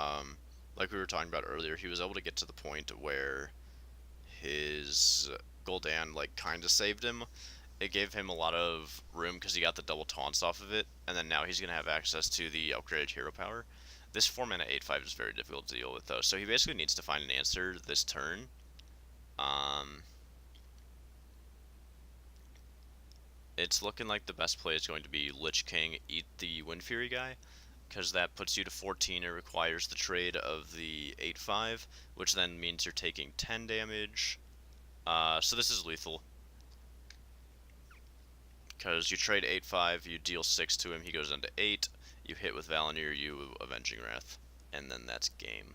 like we were talking about earlier, he was able to get to the point where his Gul'dan, like, kind of saved him. It gave him a lot of room because he got the double taunts off of it, and then now he's going to have access to the upgraded hero power. This 4 mana 8/5 is very difficult to deal with, though, so he basically needs to find an answer this turn. Um, it's looking like the best play is going to be Lich King, eat the Wind Fury guy, because that puts you to 14. It requires the trade of the 8/5, which then means you're taking 10 damage. So this is lethal. Because you trade 8/5, you deal 6 to him, he goes down to 8. You hit with Valinir, you Avenging Wrath. And then that's game.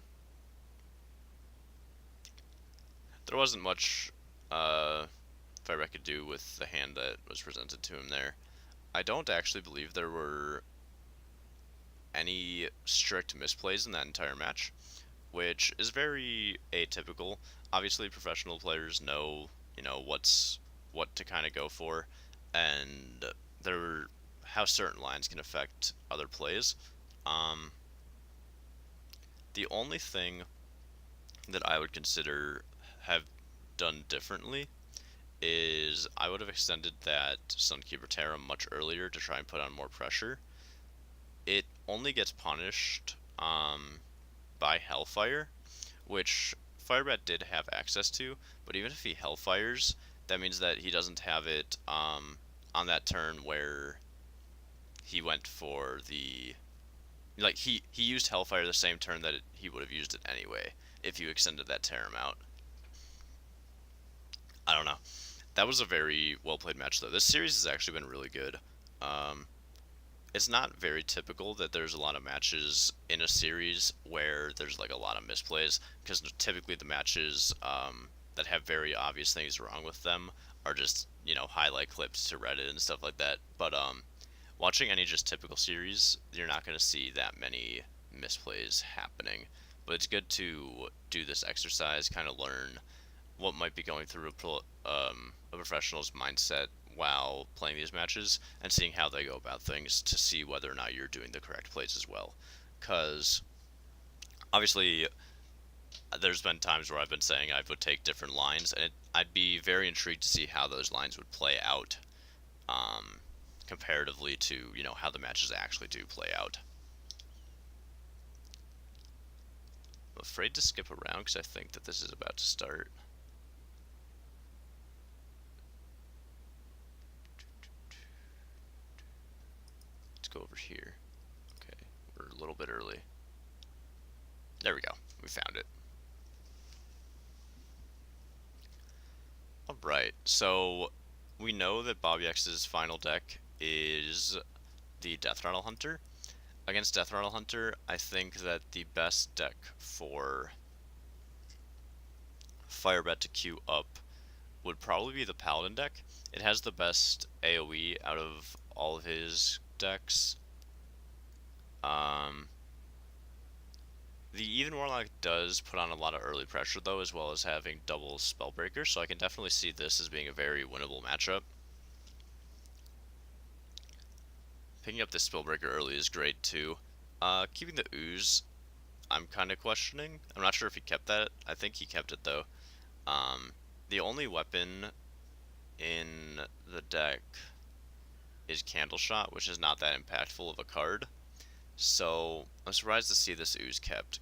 There wasn't much Firebat could do with the hand that was presented to him there. I don't actually believe there were any strict misplays in that entire match, which is very atypical. Obviously, professional players know, what to kind of go for, and there how certain lines can affect other plays. Um, the only thing that I would consider have done differently is I would have extended that Sunkeeper Terra much earlier to try and put on more pressure. It only gets punished by Hellfire, which Firebat did have access to, but even if he Hellfires, that means that he doesn't have it on that turn where he went for the... Like, he used Hellfire the same turn that he would have used it anyway, if you extended that Tarim out. I don't know. That was a very well-played match, though. This series has actually been really good. Um, it's not very typical that there's a lot of matches in a series where there's like a lot of misplays, because typically the matches that have very obvious things wrong with them are just highlight clips to Reddit and stuff like that. But watching any just typical series, you're not going to see that many misplays happening. But it's good to do this exercise, kind of learn what might be going through a professional's mindset while playing these matches, and seeing how they go about things to see whether or not you're doing the correct plays as well. Because obviously, there's been times where I've been saying I would take different lines, and I'd be very intrigued to see how those lines would play out um, comparatively to how the matches actually do play out. I'm afraid to skip around because I think that this is about to start. Let's go over here. Okay, we're a little bit early. There we go. We found it. Alright, so we know that Bobbyex's final deck is the Death Rattle Hunter. Against Death Rattle Hunter, I think that the best deck for Firebat to queue up would probably be the Paladin deck. It has the best AoE out of all of his decks. Um, the Even Warlock does put on a lot of early pressure, though, as well as having double Spellbreaker, so I can definitely see this as being a very winnable matchup. Picking up this Spellbreaker early is great, too. Keeping the Ooze, I'm kind of questioning. I'm not sure if he kept that. I think he kept it, though. The only weapon in the deck is Candle Shot, which is not that impactful of a card. So I'm surprised to see this Ooze kept.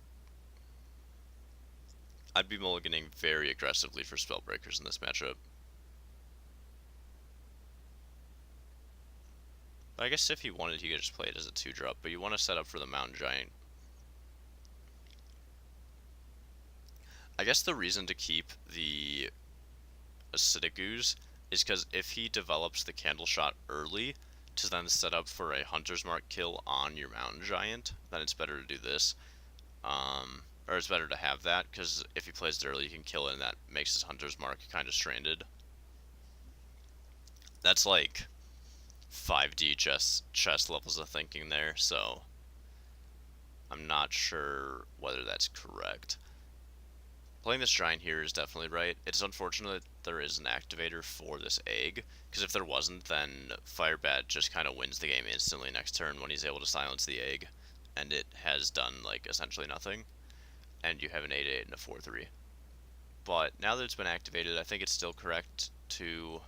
I'd be mulliganing very aggressively for Spellbreakers in this matchup. But I guess if he wanted, he could just play it as a 2-drop, but you want to set up for the Mountain Giant. I guess the reason to keep the Acidic Ooze is because if he develops the candle shot early to then set up for a hunter's mark kill on your mountain giant, then it's better to do this. Or it's better to have that, because if he plays it early, you can kill it, and that makes his hunter's mark kind of stranded. That's like 5D chess levels of thinking there, so I'm not sure whether that's correct. Playing this giant here is definitely right. It's unfortunate that there is an activator for this egg, because if there wasn't, then Firebat just kind of wins the game instantly next turn when he's able to silence the egg, and it has done, like, essentially nothing, and you have an 8-8 and a 4-3. But now that it's been activated, I think it's still correct to...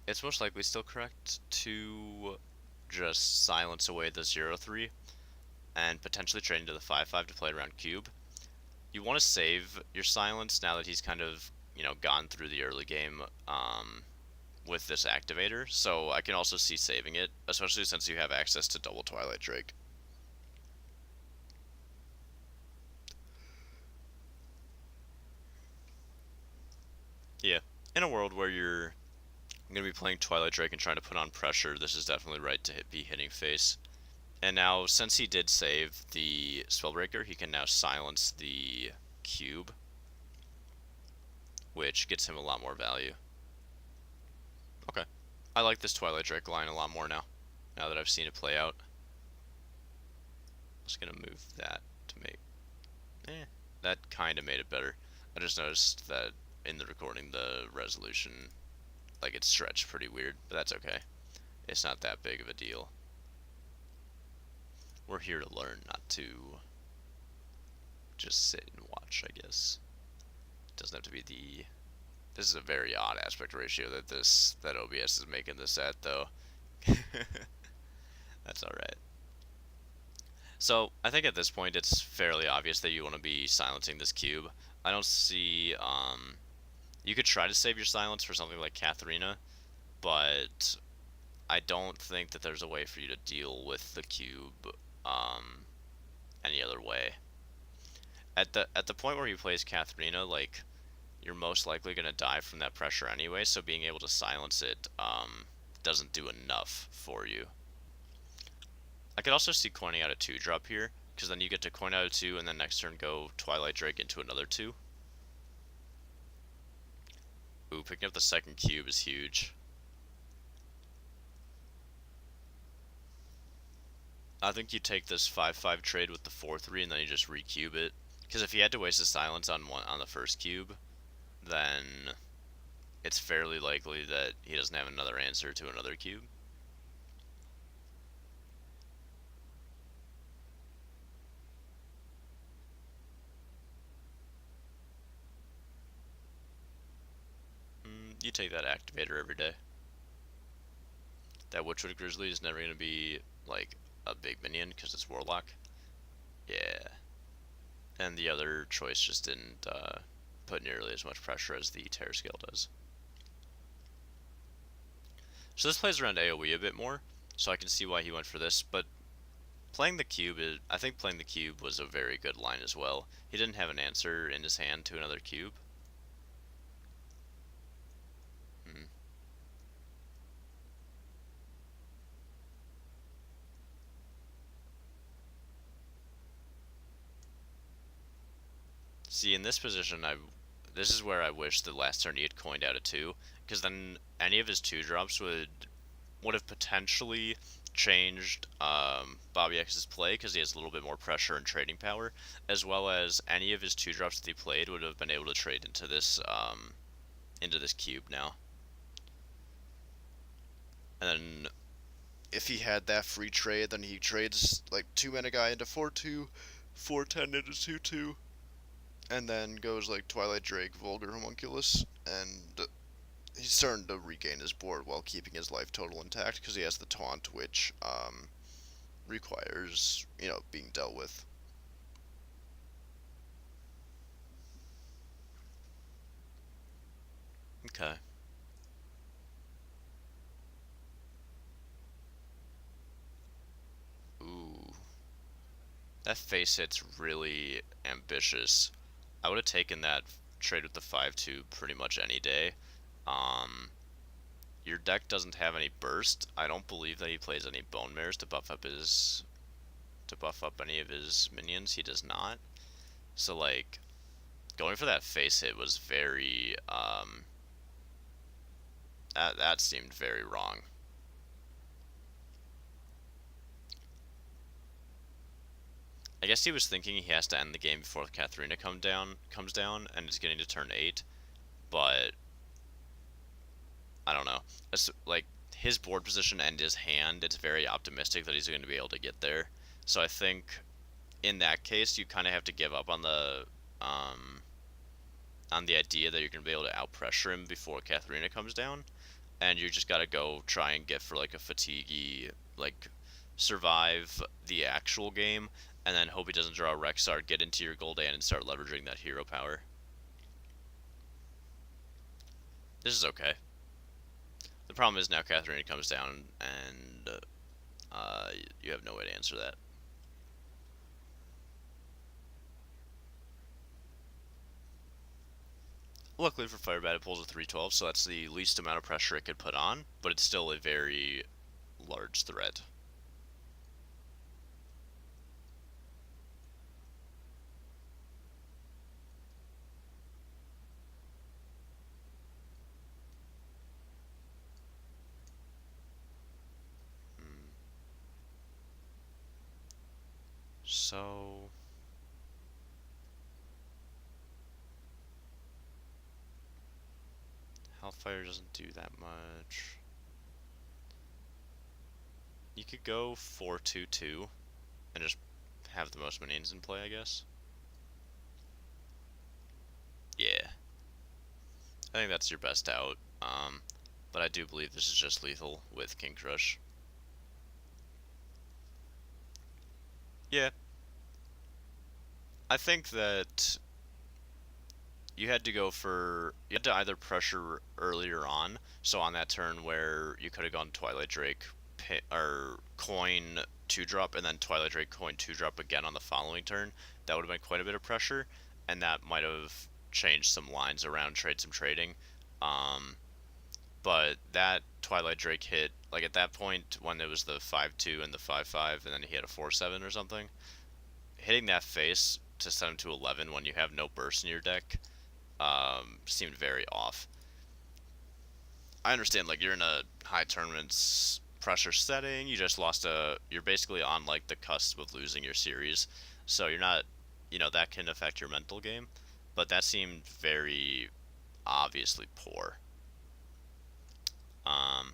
It's most likely still correct to just silence away the 0-3 and potentially trade into the 5-5 to play around cube. You want to save your silence now that he's kind of, gone through the early game with this activator, so I can also see saving it, especially since you have access to double Twilight Drake. Yeah, in a world where you're going to be playing Twilight Drake and trying to put on pressure, this is definitely right to be hitting face. And now, since he did save the Spellbreaker, he can now silence the cube, which gets him a lot more value. Okay. I like this Twilight Drake line a lot more now that I've seen it play out. I'm just gonna move that to make... that kind of made it better. I just noticed that in the recording, the resolution, like, it's stretched pretty weird, but that's okay. It's not that big of a deal. We're here to learn, not to just sit and watch, I guess. It doesn't have to be the... This is a very odd aspect ratio that OBS is making this at, though. That's alright. So, I think at this point it's fairly obvious that you want to be silencing this cube. I don't see, you could try to save your silence for something like Katharina, but I don't think that there's a way for you to deal with the cube any other way. At the point where he plays Katharina, like, you're most likely going to die from that pressure anyway, so being able to silence it doesn't do enough for you. I could also see coining out a 2-drop here, because then you get to coin out a 2 and then next turn go Twilight Drake into another 2. Ooh, picking up the second cube is huge. I think you take this 5-5 trade with the 4-3 and then you just recube it. Because if he had to waste his silence on the first cube, then it's fairly likely that he doesn't have another answer to another cube. You take that activator every day. That Witchwood Grizzly is never going to be, like, a big minion because it's Warlock. Yeah. And the other choice just didn't put nearly as much pressure as the Terror Scale does. So this plays around AoE a bit more, so I can see why he went for this, but playing the cube I think playing the cube was a very good line as well. He didn't have an answer in his hand to another cube. See, in this position, this is where I wish the last turn he had coined out a 2, because then any of his 2-drops would have potentially changed Bobbyx's play, because he has a little bit more pressure and trading power, as well as any of his 2-drops that he played would have been able to trade into this cube now. And then if he had that free trade, then he trades like 2-mana guy into 4-2, 4-10 into 2-2. And then goes like Twilight Drake, Vulgar Homunculus, and he's starting to regain his board while keeping his life total intact because he has the taunt, which requires, being dealt with. Okay. Ooh. That face hit's really ambitious. I would have taken that trade with the 5/2 pretty much any day. Um, your deck doesn't have any burst. I don't believe that he plays any bone mares to buff up any of his minions. He does not. So like going for that face hit was very that seemed very wrong. I guess he was thinking he has to end the game before Katharina comes down and is getting to turn 8, but I don't know. It's like his board position and his hand, it's very optimistic that he's going to be able to get there. So I think in that case, you kind of have to give up um, on the idea that you're going to be able to out pressure him before Katharina comes down, and you just got to go try and get for like a fatiguey, like survive the actual game, and then hope he doesn't draw a Rexar, get into your Gul'dan, and start leveraging that hero power. This is okay. The problem is now Katharina comes down, and you have no way to answer that. Luckily for Firebat, it pulls a 312, so that's the least amount of pressure it could put on, but it's still a very large threat. Hmm. So Hellfire doesn't do that much. You could go 4-2-2 and just have the most minions in play, I guess. Yeah, I think that's your best out. But I do believe this is just lethal with King Crush. Yeah, I think that you had to either pressure earlier on, so on that turn where you could have gone Twilight Drake or coin 2-drop and then Twilight Drake coin 2-drop again on the following turn. That would have been quite a bit of pressure, and that might have changed some lines around, trade some trading. Um, but that Twilight Drake hit, like at that point when it was the 5-2 and the 5-5, and then he had a 4-7 or something, hitting that face to send him to 11 when you have no burst in your deck seemed very off. I understand, like, you're in a high tournaments pressure setting. You just lost you're basically on like the cusp of losing your series, so you're not, that can affect your mental game. But that seemed very obviously poor. Um,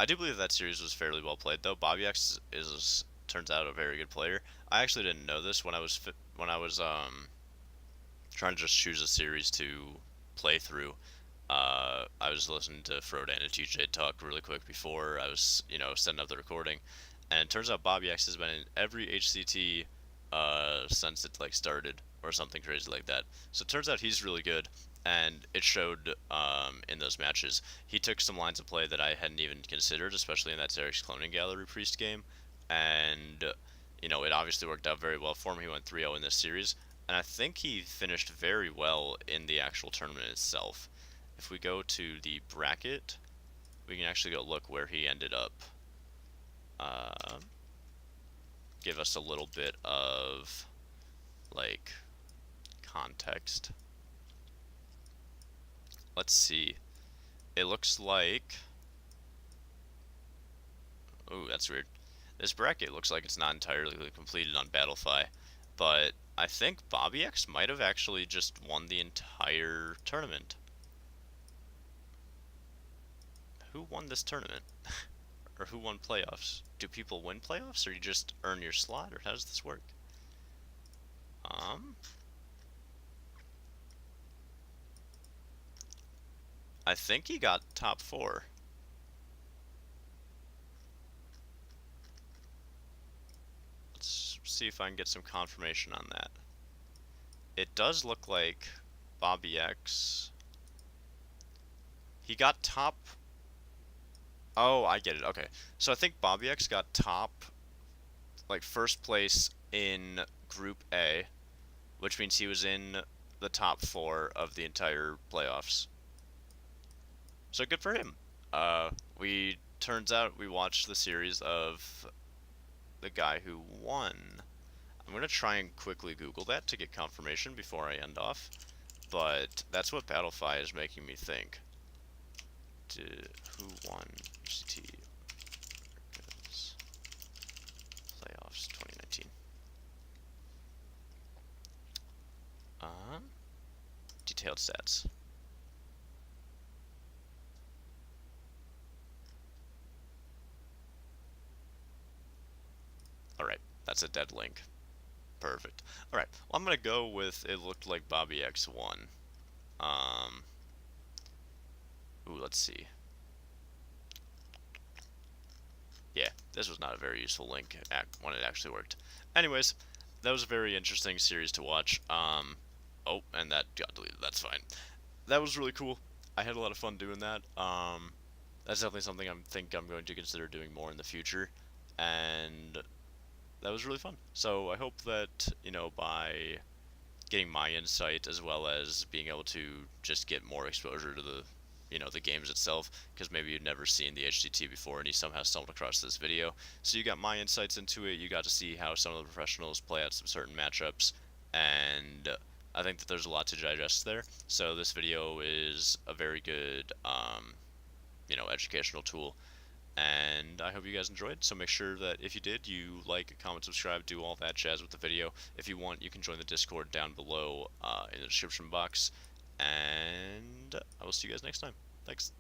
I do believe that series was fairly well played, though. Bobbyex is turns out a very good player. I actually didn't know this when I was trying to just choose a series to play through. I was listening to Frodan and TJ talk really quick before I was, setting up the recording, and it turns out Bobby X has been in every HCT since it like started or something crazy like that. So it turns out he's really good, and it showed in those matches. He took some lines of play that I hadn't even considered, especially in that Zerek's Cloning Gallery Priest game, and it obviously worked out very well for him. He went 3-0 in this series, and I think he finished very well in the actual tournament itself. If we go to the bracket, we can actually go look where he ended up. Give us a little bit of like context. Let's see. It looks like, oh, that's weird. This bracket looks like it's not entirely completed on Battlefy, but I think Bobbyex might have actually just won the entire tournament. Who won this tournament? Or who won playoffs? Do people win playoffs, or you just earn your slot, or how does this work? I think he got top 4. Let's see if I can get some confirmation on that. It does look like Bobbyex. He got top. Oh, I get it. Okay. So I think Bobbyex got top, like first place in Group A, which means he was in the top four of the entire playoffs. So good for him. We turns out we watched the series of the guy who won. I'm gonna try and quickly Google that to get confirmation before I end off, but that's what Battlefy is making me think. Who won HCT Americas Playoffs 2019? Detailed stats. Alright, that's a dead link. Perfect. Alright, well, I'm gonna go with it looked like Bobbyex won. Ooh, let's see. Yeah, this was not a very useful link when it actually worked. Anyways, that was a very interesting series to watch. Oh, and that got deleted. That's fine. That was really cool. I had a lot of fun doing that. That's definitely something I think I'm going to consider doing more in the future, and that was really fun. So I hope that, by getting my insight as well as being able to just get more exposure to the games itself, because maybe you've never seen the HCT before and you somehow stumbled across this video. So you got my insights into it, you got to see how some of the professionals play out some certain matchups, and I think that there's a lot to digest there. So this video is a very good, educational tool, and I hope you guys enjoyed. So make sure that if you did, you like, comment, subscribe, do all that jazz with the video. If you want, you can join the Discord down below in the description box, and I will see you guys next time. Thanks.